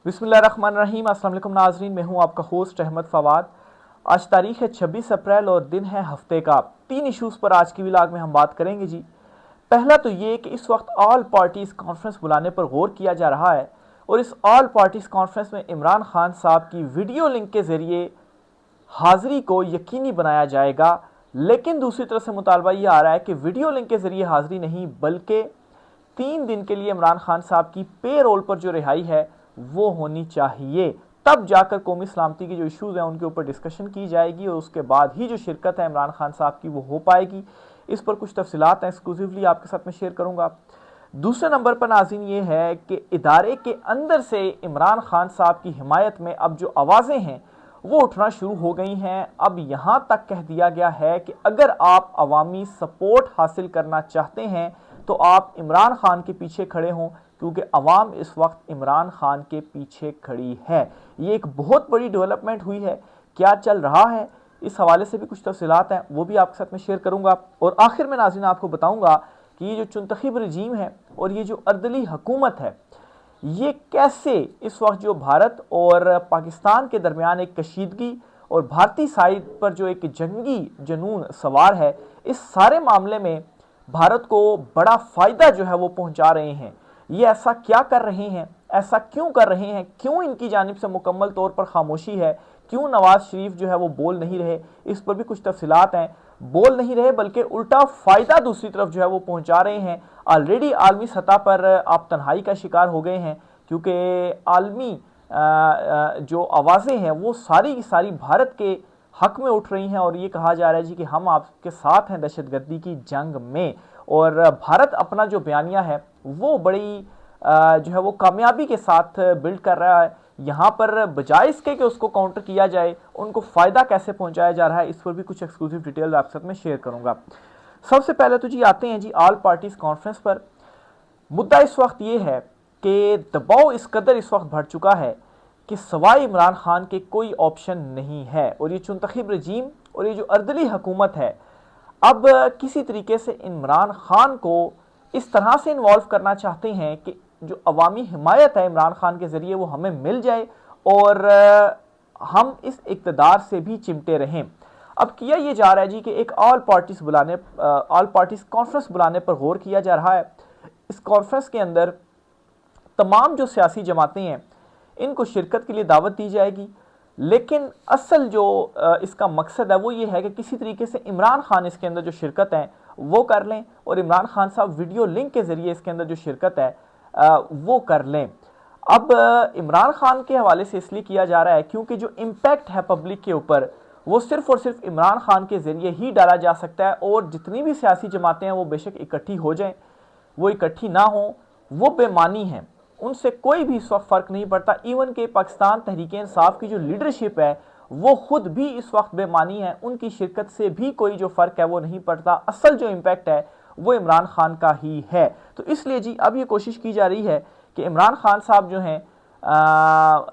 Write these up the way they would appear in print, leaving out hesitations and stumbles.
बिस्मिल्लाहिर्रहमानिर्रहीम। अस्सलाम वालेकुम नाज़रीन, मैं हूं आपका होस्ट अहमद फवाद। आज तारीख है 26 अप्रैल और दिन है हफ्ते का। 3 इश्यूज़ पर आज की व्लॉग में हम बात करेंगे जी। पहला तो ये कि इस वक्त ऑल पार्टीज़ कॉन्फ्रेंस बुलाने पर गौर किया जा रहा है और इस ऑल पार्टीज़ कॉन्फ्रेंस में इमरान खान साहब की वीडियो लिंक के ज़रिए हाज़िरी को यकीनी बनाया जाएगा। लेकिन दूसरी तरफ से मुतालबा ये आ रहा है कि वीडियो लिंक के ज़रिए हाज़िरी नहीं, बल्कि 3 दिन के लिए इमरान खान साहब की पे रोल पर जो रिहाई है वो होनी चाहिए। तब जाकर कौमी सलामती के जो इश्यूज़ हैं उनके ऊपर डिस्कशन की जाएगी और उसके बाद ही जो शिरकत है इमरान खान साहब की वो हो पाएगी। इस पर कुछ तफसीलात हैं एक्सक्लूसिवली आपके साथ में शेयर करूंगा। दूसरे नंबर पर नाज़रीन ये है कि इदारे के अंदर से इमरान खान साहब की हिमायत में अब जो आवाज़ें हैं वो उठना शुरू हो गई हैं। अब यहाँ तक कह दिया गया है कि अगर आप अवामी सपोर्ट हासिल करना चाहते हैं तो आप इमरान खान के पीछे खड़े हों, क्योंकि अवाम इस वक्त इमरान खान के पीछे खड़ी है। ये एक बहुत बड़ी डेवलपमेंट हुई है। क्या चल रहा है इस हवाले से भी कुछ तफसीलात हैं, वो भी आपके साथ में शेयर करूंगा। और आखिर में नाज़रीन आपको बताऊंगा कि ये जो चुनतखीब रजीम है और ये जो अर्दली हुकूमत है, ये कैसे इस वक्त जो भारत और पाकिस्तान के दरमियान एक कशीदगी और भारतीय साइड पर जो एक जंगी जनून सवार है, इस सारे मामले में भारत को बड़ा फ़ायदा जो है वो पहुंचा रहे हैं। ये ऐसा क्या कर रहे हैं, ऐसा क्यों कर रहे हैं, क्यों इनकी जानिब से मुकम्मल तौर पर खामोशी है, क्यों नवाज शरीफ जो है वो बोल नहीं रहे, इस पर भी कुछ तफसीलात हैं। बोल नहीं रहे बल्कि उल्टा फ़ायदा दूसरी तरफ जो है वो पहुंचा रहे हैं। ऑलरेडी आलमी सतह पर आप तन्हाई का शिकार हो गए हैं, क्योंकि आलमी जो आवाज़ें हैं वो सारी की सारी भारत के हक में उठ रही हैं और ये कहा जा रहा है जी कि हम आपके साथ हैं दहशतगर्दी की जंग में। और भारत अपना जो बयानिया है वो बड़ी जो है वो कामयाबी के साथ बिल्ड कर रहा है। यहाँ पर बजाय इसके कि उसको काउंटर किया जाए, उनको फ़ायदा कैसे पहुंचाया जा रहा है, इस पर भी कुछ एक्सक्लूसिव डिटेल आपके साथ में शेयर करूंगा। सबसे पहले तो जी आते हैं जी ऑल पार्टीज कॉन्फ्रेंस पर। मुद्दा इस वक्त ये है कि दबाव इस कदर इस वक्त बढ़ चुका है कि सवाए इमरान खान के कोई ऑप्शन नहीं है। और ये चुनतखीब रजीम और ये जो अर्दली हुकूमत है अब किसी तरीके से इमरान खान को इस तरह से इन्वॉल्व करना चाहते हैं कि जो अवामी हिमायत है इमरान खान के ज़रिए वो हमें मिल जाए और हम इस इक़्तिदार से भी चिमटे रहें। अब किया ये जा रहा है जी कि एक ऑल पार्टीज कॉन्फ्रेंस बुलाने पर गौर किया जा रहा है। इस कॉन्फ्रेंस के अंदर तमाम जो सियासी जमातें हैं इनको शिरकत के लिए दावत दी जाएगी। लेकिन असल जो इसका मकसद है वो ये है कि किसी तरीके से इमरान खान इसके अंदर जो शिरकत है वो कर लें और इमरान खान साहब वीडियो लिंक के ज़रिए इसके अंदर जो शिरकत है वो कर लें। अब इमरान खान के हवाले से इसलिए किया जा रहा है क्योंकि जो इम्पैक्ट है पब्लिक के ऊपर वो सिर्फ और सिर्फ इमरान खान के ज़रिए ही डाला जा सकता है। और जितनी भी सियासी जमातें हैं वो बेशक इकट्ठी हो जाएं, वो इकट्ठी ना हो, वो बेमानी है, उनसे कोई भी इस वक्त फ़र्क नहीं पड़ता। इवन के पाकिस्तान तहरीक इंसाफ की जो लीडरशिप है वो खुद भी इस वक्त बेमानी है, उनकी शिरकत से भी कोई जो फ़र्क है वो नहीं पड़ता। असल जो इम्पैक्ट है वो इमरान खान का ही है। तो इसलिए जी अब ये कोशिश की जा रही है कि इमरान खान साहब जो हैं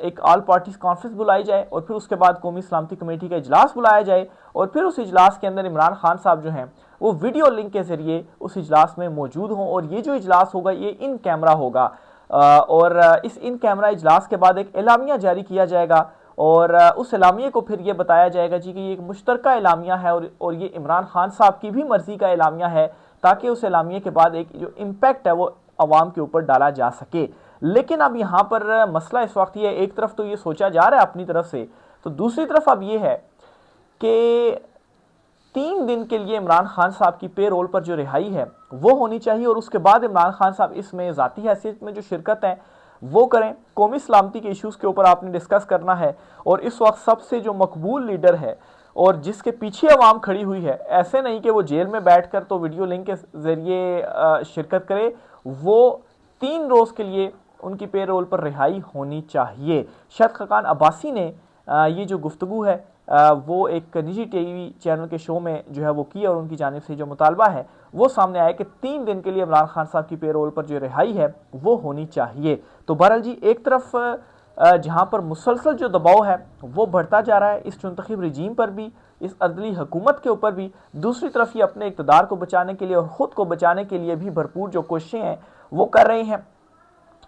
एक ऑल पार्टीज कॉन्फ्रेंस बुलाई जाए और फिर उसके बाद कौमी सलामती कमेटी का इजलास बुलाया जाए और फिर उस इजलास के अंदर इमरान खान साहब जो हैं वो वीडियो लिंक के ज़रिए उस इजलास में मौजूद हों। और ये जो इजलास होगा ये इन कैमरा होगा और इस इन कैमरा इजलास के बाद एक एलामिया जारी किया जाएगा और उस एलामिया को फिर ये बताया जाएगा जी कि ये एक मुश्तरका एलामिया है और ये इमरान खान साहब की भी मर्ज़ी का एलामिया है, ताकि उस एलामिया के बाद एक जो इम्पैक्ट है वो आवाम के ऊपर डाला जा सके। लेकिन अब यहाँ पर मसला इस वक्त ये, एक तरफ तो ये सोचा जा रहा है अपनी तरफ से, तो दूसरी तरफ अब ये है कि 3 दिन के लिए इमरान खान साहब की पे रोल पर जो रिहाई है वो होनी चाहिए और उसके बाद इमरान खान साहब इसमें ज़ाती हैसियत में जो शिरकत है वो करें। कौमी सलामती के इश्यूज़ के ऊपर आपने डिस्कस करना है और इस वक्त सबसे जो मकबूल लीडर है और जिसके पीछे अवाम खड़ी हुई है, ऐसे नहीं कि वो जेल में बैठकर तो वीडियो लिंक के ज़रिए शिरकत करे, वो 3 रोज़ के लिए उनकी पे रोल पर रिहाई होनी चाहिए। शायद खकान अब्बासी ने ये जो गुफ्तगू है वो एक निजी टीवी चैनल के शो में जो है वो की और उनकी जानिब से जो मुतालबा है वो सामने आया कि 3 दिन के लिए इमरान खान साहब की पे रोल पर जो रिहाई है वो होनी चाहिए। तो बहरहाल जी एक तरफ जहाँ पर मुसलसल जो दबाव है वो बढ़ता जा रहा है इस चुनतखीब रजीम पर भी, इस अर्दली हुकूमत के ऊपर भी, दूसरी तरफ ये अपने इक़्तिदार को बचाने के लिए और ख़ुद को बचाने के लिए भी भरपूर जो कोशिशें हैं वो कर रहे हैं।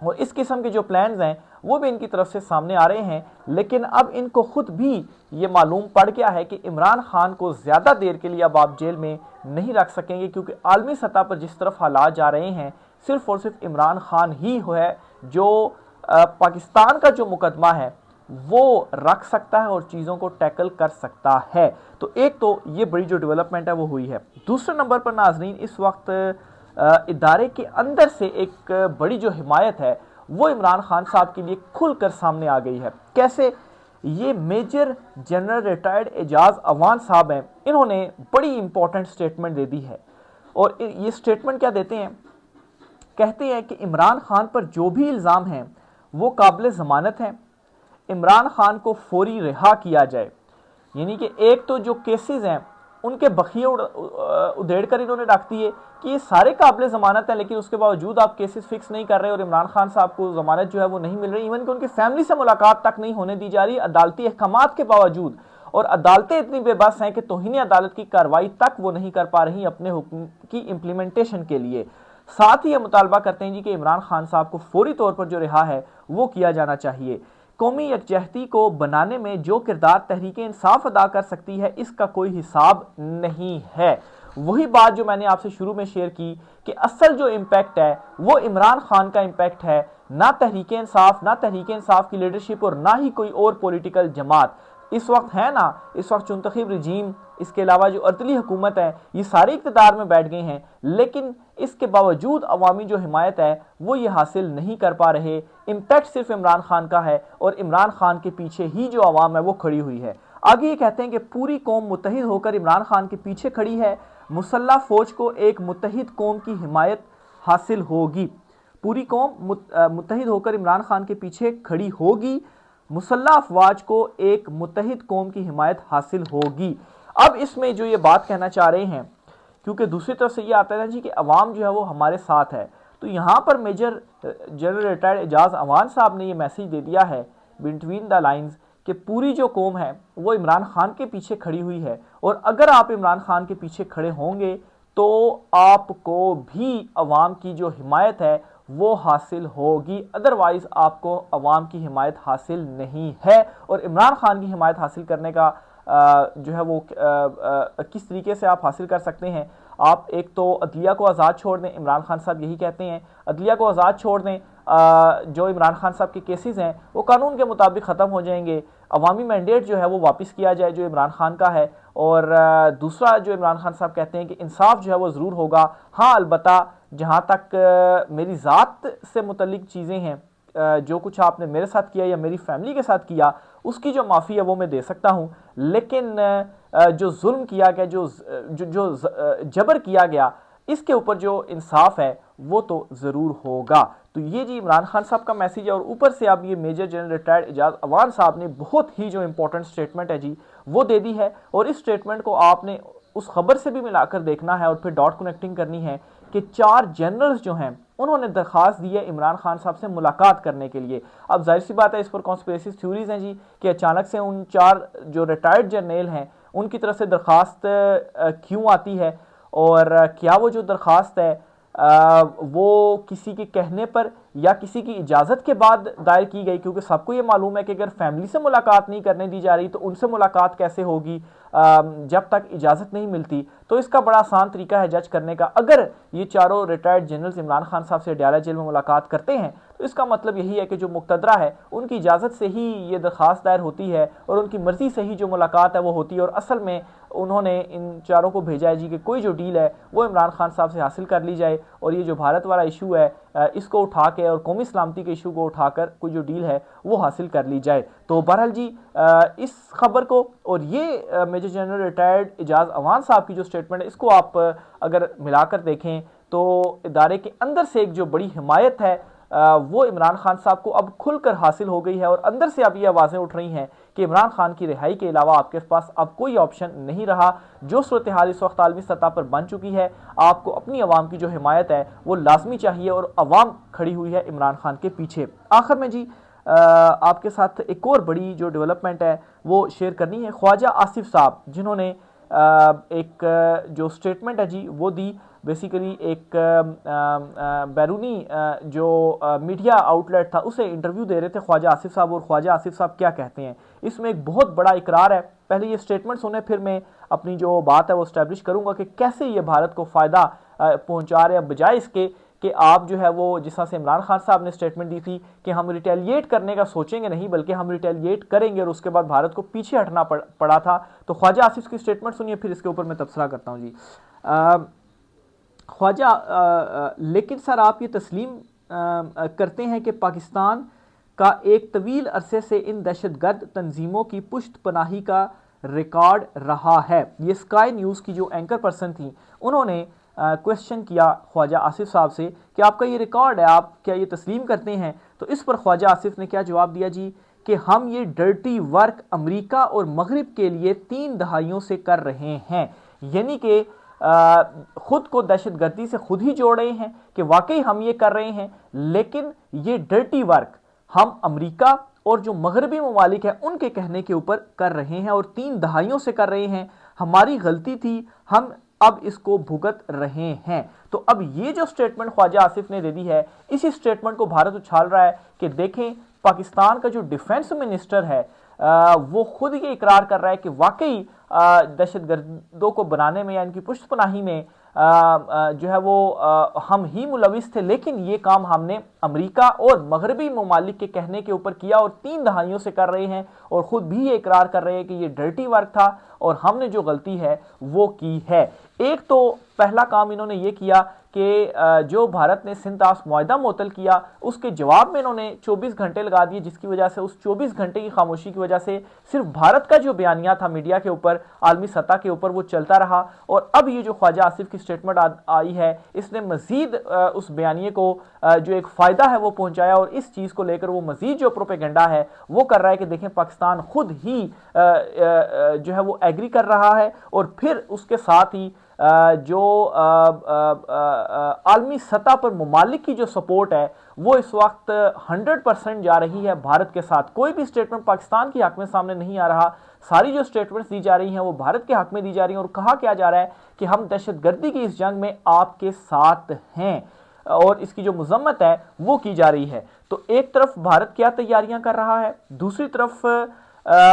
और इस किस्म के जो प्लान्स हैं वो भी इनकी तरफ से सामने आ रहे हैं। लेकिन अब इनको खुद भी ये मालूम पड़ गया है कि इमरान खान को ज़्यादा देर के लिए अब आप जेल में नहीं रख सकेंगे, क्योंकि आलमी सतह पर जिस तरफ हालात जा रहे हैं सिर्फ और सिर्फ इमरान खान ही है जो पाकिस्तान का जो मुकदमा है वो रख सकता है और चीज़ों को टैकल कर सकता है। तो एक तो ये बड़ी जो डेवलपमेंट है वो हुई है। दूसरे नंबर पर नाजरीन, इस वक्त इदारे के अंदर से एक बड़ी जो हिमायत है वो इमरान खान साहब के लिए खुलकर सामने आ गई है। कैसे? ये major general retired Ijaz Awan साहब हैं, इन्होंने बड़ी इंपॉर्टेंट स्टेटमेंट दे दी है। और ये स्टेटमेंट क्या देते हैं? कहते हैं कि इमरान खान पर जो भी इल्ज़ाम हैं वो काबिल ज़मानत हैं, इमरान खान को फौरी रिहा किया जाए। यानी कि एक तो जो केसेस हैं उनके बखिए उधेड़ कर इन्होंने रख दिए कि ये सारे काबिल ज़मानत हैं, लेकिन उसके बावजूद आप केसेस फिक्स नहीं कर रहे और इमरान खान साहब को ज़मानत जो है वो नहीं मिल रही। इवन कि उनकी फैमिली से मुलाकात तक नहीं होने दी जा रही अदालती अहकामात के बावजूद। और अदालतें इतनी बेबस हैं कि तौहीन अदालत की कार्रवाई तक वो नहीं कर पा रही अपने हुक्म की इम्प्लीमेंटेशन के लिए। साथ ही ये मुतालबा करते हैं जी कि इमरान खान साहब को फौरी तौर पर जो रिहा है वो किया जाना चाहिए। कौमी यकजहती को बनाने में जो किरदार तहरीक इंसाफ अदा कर सकती है इसका कोई हिसाब नहीं है। वही बात जो मैंने आपसे शुरू में शेयर की कि असल जो इम्पैक्ट है वो इमरान खान का इम्पैक्ट है, ना तहरीक इंसाफ की लीडरशिप और ना ही कोई और पॉलिटिकल जमात इस वक्त है ना। इस वक्त चुनतखीब रजीम, इसके अलावा जो अर्दली हुकूमत है, ये सारे इक़्तिदार में बैठ गए हैं, लेकिन इसके बावजूद अवामी जो हिमायत है वो ये हासिल नहीं कर पा रहे। इम्पैक्ट सिर्फ इमरान खान का है और इमरान खान के पीछे ही जो अवाम है वो खड़ी हुई है। आगे ये कहते हैं कि पूरी कौम मुत्तहिद होकर इमरान खान के पीछे खड़ी है, मुसल्लह फौज को एक मुत्तहिद कौम की हिमायत हासिल होगी। पूरी कौम मुत्तहिद होकर इमरान खान के पीछे खड़ी होगी, मुसल्लह अफवाज को एक मुत्तहिद कौम की हिमायत हासिल होगी। अब इसमें जो ये बात कहना चाह रहे हैं, क्योंकि दूसरी तरफ से ये आता है ना जी कि अवाम जो है वो हमारे साथ है, तो यहाँ पर major general retired Ijaz Awan साहब ने ये मैसेज दे दिया है बिटवीन द लाइंस कि पूरी जो कौम है वो इमरान खान के पीछे खड़ी हुई है, और अगर आप इमरान खान के पीछे खड़े होंगे तो आपको भी अवाम की जो हिमायत है वो हासिल होगी, अदरवाइज आपको अवाम की हिमायत हासिल नहीं है। और इमरान खान की हिमायत हासिल करने का जो है वो किस तरीके से आप हासिल कर सकते हैं? आप एक तो अदलिया को आज़ाद छोड़ दें, इमरान खान साहब यही कहते हैं, अदलिया को आज़ाद छोड़ दें, जो इमरान खान साहब के केसेस हैं वो कानून के मुताबिक ख़त्म हो जाएंगे, अवामी मैंडेट जो है वो वापस किया जाए जो इमरान खान का है। और दूसरा जो इमरान खान साहब कहते हैं कि इंसाफ जो है वो ज़रूर होगा। हाँ, अलबत्ता जहाँ तक मेरी ज़ात से मुतल्लिक चीज़ें हैं, जो कुछ आपने मेरे साथ किया या मेरी फैमिली के साथ किया उसकी जो माफ़ी है वो मैं दे सकता हूँ, लेकिन जो जुल्म किया गया, जो जबर किया गया, इसके ऊपर जो इंसाफ है वो तो ज़रूर होगा। तो ये जी इमरान खान साहब का मैसेज है। और ऊपर से अब ये major general retired Ijaz Awan साहब ने बहुत ही जो इंपॉर्टेंट स्टेटमेंट है जी वो दे दी है, और इस स्टेटमेंट को आपने उस खबर से भी मिलाकर देखना है और फिर डॉट कनेक्टिंग करनी है कि 4 जनरल्स जो हैं उन्होंने दरख्वास्त दी है इमरान खान साहब से मुलाकात करने के लिए। अब जाहिर सी बात है इस पर कॉन्स्पिरेसी थ्योरीज हैं जी कि अचानक से उन 4 जो रिटायर्ड जनरल हैं उनकी तरफ से दरख्वास्त क्यों आती है, और क्या वो जो दरख्वास्त है वो किसी के कहने पर या किसी की इजाज़त के बाद दायर की गई, क्योंकि सबको ये मालूम है कि अगर फैमिली से मुलाकात नहीं करने दी जा रही तो उनसे मुलाकात कैसे होगी जब तक इजाज़त नहीं मिलती। तो इसका बड़ा आसान तरीका है जज करने का, अगर ये चारों रिटायर्ड जनरल्स इमरान खान साहब से अडयाला जेल में मुलाकात करते हैं तो इसका मतलब यही है कि जो मुक्तदरा है उनकी इजाज़त से ही ये दरख्वास्त दायर होती है और उनकी मर्ज़ी से ही जो मुलाकात है वो होती है। और असल में उन्होंने इन चारों को भेजा है जी कि कोई जो डील है वो इमरान खान साहब से हासिल कर ली जाए, और ये जो भारत वाला इशू है इसको उठा के और कौमी सलामती के इशू को उठाकर कोई जो डील है वो हासिल कर ली जाए। तो बहरहाल जी इस खबर को और ये major general retired Ijaz Awan साहब की जो स्टेटमेंट है इसको आप अगर मिलाकर देखें तो इदारे के अंदर से एक जो बड़ी हिमायत है वो इमरान खान साहब को अब खुलकर हासिल हो गई है, और अंदर से अब ये आवाज़ें उठ रही हैं कि इमरान खान की रिहाई के अलावा आपके पास अब कोई ऑप्शन नहीं रहा। जो सूरत हाल इस वक्त आलमी सतह पर बन चुकी है, आपको अपनी आवाम की जो हिमायत है वो लाजमी चाहिए, और आवाम खड़ी हुई है इमरान खान के पीछे। आखिर में जी आपके साथ एक और बड़ी जो डेवलपमेंट है वो शेयर करनी है। ख्वाजा आसिफ साहब जिन्होंने एक जो स्टेटमेंट है जी वो दी बेसिकली एक बैरूनी जो मीडिया आउटलेट था उसे इंटरव्यू दे रहे थे ख्वाजा आसिफ साहब, और ख्वाजा आसिफ साहब क्या कहते हैं। इसमें एक बहुत बड़ा इकरार है। पहले ये स्टेटमेंट सुने, फिर मैं अपनी जो बात है वो स्टैब्लिश करूंगा कि कैसे ये भारत को फ़ायदा पहुंचा रहे हैं, बजाय इसके कि आप जो है वो जिस तरह से इमरान खान साहब ने स्टेटमेंट दी थी कि हम रिटेलिएट करने का सोचेंगे नहीं, बल्कि हम रिटेलिएट करेंगे, और उसके बाद भारत को पीछे हटना पड़ा था। तो ख्वाजा आसिफ की स्टेटमेंट सुनिए, फिर इसके ऊपर मैं तबसरा करता हूँ जी। ख्वाजा, लेकिन सर आप ये तस्लीम करते हैं कि पाकिस्तान का एक तवील अरसे से इन दहशतगर्द तंजीमों की पुश्त पनाही का रिकॉर्ड रहा है। ये स्काई न्यूज़ की जो एंकर पर्सन थी उन्होंने क्वेश्चन किया ख्वाजा आसिफ साहब से कि आपका ये रिकॉर्ड है, आप क्या ये तस्लीम करते हैं। तो इस पर ख्वाजा आसिफ ने क्या जवाब दिया जी कि हम ये डर्टी वर्क अमेरिका और मगरिब के लिए 3 दहाइयों से कर रहे हैं। यानी कि खुद को दहशतगर्दी से खुद ही जोड़ रहे हैं कि वाकई हम ये कर रहे हैं, लेकिन ये डर्टी वर्क हम अमेरिका और जो मगरबी ममालिक हैं उनके कहने के ऊपर कर रहे हैं, और 3 दहाइयों से कर रहे हैं। हमारी गलती थी, हम अब इसको भुगत रहे हैं। तो अब ये जो स्टेटमेंट ख्वाजा आसिफ ने दे दी है, इसी स्टेटमेंट को भारत उछाल रहा है कि देखें पाकिस्तान का जो डिफेंस मिनिस्टर है वो खुद ये इकरार कर रहा है कि वाकई दहशतगर्दों को बनाने में या इनकी पुष्टपनाही में जो है वो हम ही मुलविस थे, लेकिन ये काम हमने अमेरिका और मगरबी ममालिक के कहने के ऊपर किया और 3 दहाइयों से कर रहे हैं, और ख़ुद भी ये इकरार कर रहे हैं कि ये डर्टी वर्क था और हमने जो गलती है वो की है। एक तो पहला काम इन्होंने ये किया कि जो भारत ने सिंध-ताश मुआहदा मुअत्तल किया उसके जवाब में इन्होंने 24 घंटे लगा दिए, जिसकी वजह से उस 24 घंटे की खामोशी की वजह से सिर्फ भारत का जो बयानिया था मीडिया के ऊपर, आलमी सतह के ऊपर, वो चलता रहा। और अब ये जो ख्वाजा आसिफ की स्टेटमेंट आई है, इसने मजीद उस बयानिए को जो एक फ़ायदा है वो पहुंचाया, और इस चीज़ को लेकर वो मजीद जो प्रोपेगेंडा है वो कर रहा है कि देखें पाकिस्तान खुद ही जो है वो एग्री कर रहा है, और फिर उसके साथ ही जो आलमी सतह पर ममालिक की जो सपोर्ट है वो इस वक्त 100% जा रही है भारत के साथ। कोई भी स्टेटमेंट पाकिस्तान के हक में सामने नहीं आ रहा, सारी जो स्टेटमेंट्स दी जा रही हैं वो भारत के हक में दी जा रही हैं, और कहा क्या जा रहा है कि हम दहशतगर्दी की इस जंग में आपके साथ हैं, और इसकी जो मजम्मत है वो की जा रही है। तो एक तरफ भारत क्या तैयारियां कर रहा है, दूसरी तरफ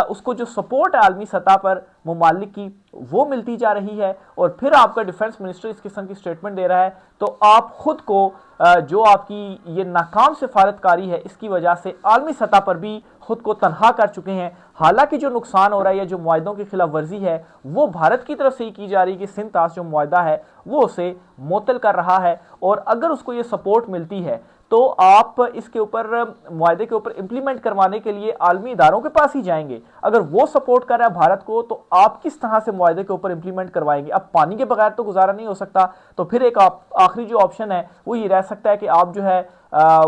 उसको जो सपोर्ट है आलमी सतह पर ममालिक की वो मिलती जा रही है, और फिर आपका डिफेंस मिनिस्टर इस किस्म की स्टेटमेंट दे रहा है। तो आप खुद को जो आपकी ये नाकाम सिफारतकारी है इसकी वजह से आलमी सतह पर भी खुद को तनहा कर चुके हैं। हालांकि जो नुकसान हो रहा है या जो मुआहदों की खिलाफ वर्जी है वो भारत की तरफ से ही की जा रही है कि सिंध-ताश जो मुआहदा है वो उसे मुअत्तल कर रहा है, और अगर उसको ये सपोर्ट मिलती है तो आप इसके ऊपर मुआहदे के ऊपर इंप्लीमेंट करवाने के लिए आलमी इदारों के पास ही जाएंगे। अगर वो सपोर्ट कर रहा है भारत को तो आप किस तरह से मुआहदे के ऊपर इंप्लीमेंट करवाएंगे। अब पानी के बगैर तो गुजारा नहीं हो सकता, तो फिर एक आखिरी जो ऑप्शन है वो ये रह सकता है कि आप जो है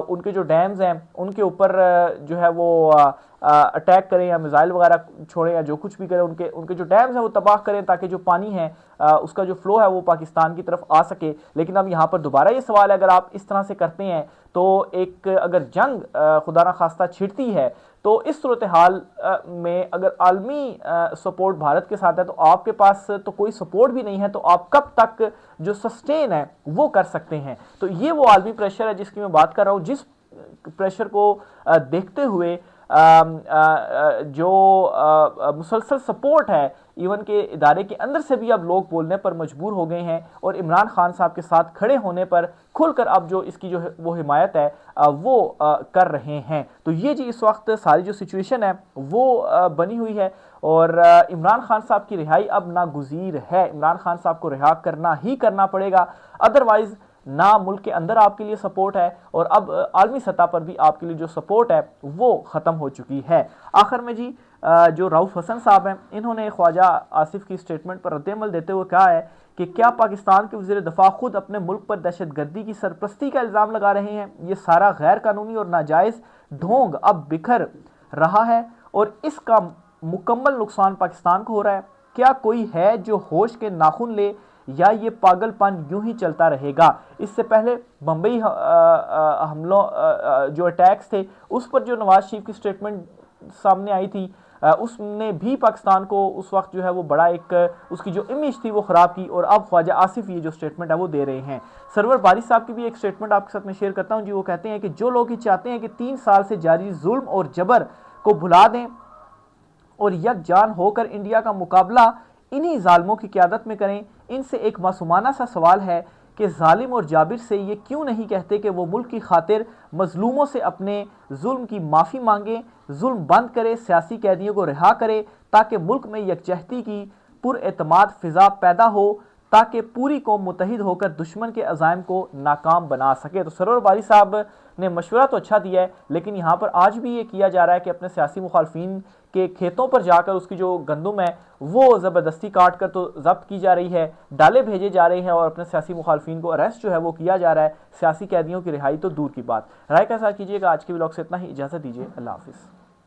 उनके जो डैम्स हैं उनके ऊपर जो है वो अटैक करें या मिसाइल वगैरह छोड़ें या जो कुछ भी करें, उनके जो डैम्स हैं वो तबाह करें, ताकि जो पानी है उसका जो फ्लो है वो पाकिस्तान की तरफ आ सके। लेकिन अब यहाँ पर दोबारा ये सवाल है, अगर आप इस तरह से करते हैं तो एक अगर जंग खुदा ना खास्ता छिड़ती है तो इस सूरत हाल में अगर आलमी सपोर्ट भारत के साथ है तो आपके पास तो कोई सपोर्ट भी नहीं है, तो आप कब तक जो सस्टेन है वो कर सकते हैं। तो ये वो आलमी प्रेशर है जिसकी मैं बात कर रहा हूँ, जिस प्रेशर को देखते हुए जो मुसलसल सपोर्ट है इवन के इदारे के अंदर से भी अब लोग बोलने पर मजबूर हो गए हैं, और इमरान खान साहब के साथ खड़े होने पर खुलकर अब जो इसकी जो वो हिमायत है वो कर रहे हैं। तो ये जी इस वक्त सारी जो सिचुएशन है वो बनी हुई है, और इमरान खान साहब की रिहाई अब नागुज़ीर है। इमरान खान साहब को रिहा करना ही करना पड़ेगा, अदरवाइज ना मुल्क के अंदर आपके लिए सपोर्ट है और अब आलमी सतह पर भी आपके लिए जो सपोर्ट है वो ख़त्म हो चुकी है। आखिर में जी जो रऊफ़ हसन साहब हैं इन्होंने ख्वाजा आसिफ की स्टेटमेंट पर रद्द-ए-अमल देते हुए कहा है कि क्या पाकिस्तान के वज़ीर दफ़ा खुद अपने मुल्क पर दहशतगर्दी की सरपरस्ती का इल्ज़ाम लगा रहे हैं। ये सारा गैर कानूनी और नाजायज़ ढोंग अब बिखर रहा है और इसका मुकम्मल नुकसान पाकिस्तान को हो रहा है। क्या कोई है जो होश के नाखून ले या ये पागलपन यूं ही चलता रहेगा। इससे पहले बम्बई हमलों जो अटैक्स थे उस पर जो नवाज शरीफ की स्टेटमेंट सामने आई थी उसने भी पाकिस्तान को उस वक्त जो है वो बड़ा एक उसकी जो इमेज थी वो ख़राब की, और अब ख्वाजा आसिफ ये जो स्टेटमेंट है वो दे रहे हैं। सरवर बारिश साहब की भी एक स्टेटमेंट आपके साथ में शेयर करता हूँ जी। वो कहते हैं कि जो लोग ये चाहते हैं कि 3 साल से जारी जुल्म और जबर को भुला दें और यकजान होकर इंडिया का मुकाबला इन्हीं जालिमों की क़यादत में करें, इनसे एक मासूमाना सा सवाल है कि जालिम और जाबिर से ये क्यों नहीं कहते कि वो मुल्क की खातिर मजलूमों से अपने जुल्म की माफ़ी मांगे, जुल्म बंद करे, सियासी कैदियों को रिहा करे, ताकि मुल्क में यकजहती की पुरएतमाद फ़िज़ा पैदा हो, ताकि पूरी कौम मुतहिद होकर दुश्मन के अज़ाइम को नाकाम बना सके। तो सरवर बारी साहब ने मशवरा तो अच्छा दिया है, लेकिन यहाँ पर आज भी ये किया जा रहा है कि अपने सियासी मुखालफिन के खेतों पर जाकर उसकी जो गंदुम है वो ज़बरदस्ती काट कर तो जब्त की जा रही है, डाले भेजे जा रहे हैं और अपने सियासी मुखालफिन को अरेस्ट जो है वो किया जा रहा है। सियासी कैदियों की रिहाई तो दूर की बात। राय का साथ कीजिएगा। आज के व्लॉग से इतना ही, इजाज़त दीजिए। अल्लाह हाफिज़।